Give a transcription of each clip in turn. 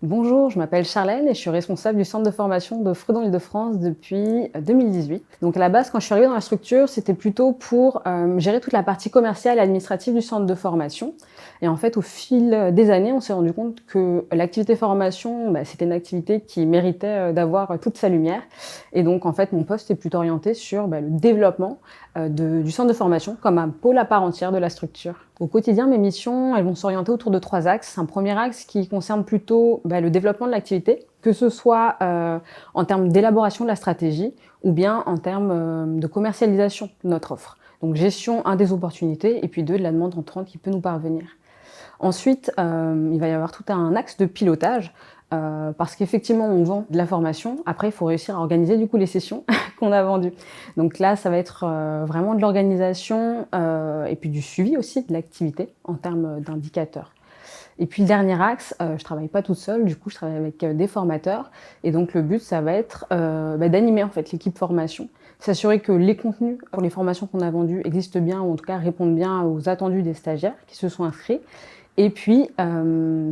Bonjour, je m'appelle Charlène et je suis responsable du centre de formation de Freudon Île-de-France depuis 2018. Donc à la base, quand je suis arrivée dans la structure, c'était plutôt pour gérer toute la partie commerciale et administrative du centre de formation. Et en fait, au fil des années, on s'est rendu compte que l'activité formation, c'était une activité qui méritait d'avoir toute sa lumière. Et donc, en fait, mon poste est plutôt orienté sur le développement du centre de formation comme un pôle à part entière de la structure. Au quotidien, mes missions, elles vont s'orienter autour de 3 axes. Un premier axe qui concerne plutôt le développement de l'activité, que ce soit en termes d'élaboration de la stratégie ou bien en termes de commercialisation de notre offre. Donc gestion, un, des opportunités et puis deux, de la demande entrante qui peut nous parvenir. Ensuite, il va y avoir tout un axe de pilotage parce qu'effectivement, on vend de la formation. Après, il faut réussir à organiser du coup les sessions qu'on a vendues. Donc là, ça va être vraiment de l'organisation et puis du suivi aussi de l'activité en termes d'indicateurs. Et puis le dernier axe, je travaille pas toute seule, du coup je travaille avec des formateurs. Et donc le but, ça va être d'animer en fait l'équipe formation, s'assurer que les contenus pour les formations qu'on a vendues existent bien ou en tout cas répondent bien aux attendus des stagiaires qui se sont inscrits. Et puis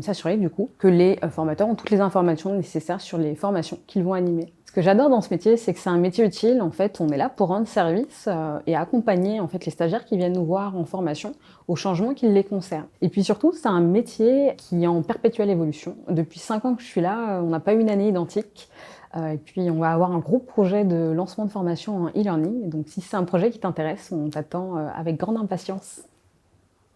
s'assurer du coup que les formateurs ont toutes les informations nécessaires sur les formations qu'ils vont animer. Ce que j'adore dans ce métier, c'est que c'est un métier utile. En fait, on est là pour rendre service et accompagner en fait les stagiaires qui viennent nous voir en formation aux changements qui les concernent. Et puis surtout, c'est un métier qui est en perpétuelle évolution. Depuis 5 ans que je suis là, on n'a pas eu une année identique. Et puis on va avoir un gros projet de lancement de formation en e-learning. Donc si c'est un projet qui t'intéresse, on t'attend avec grande impatience.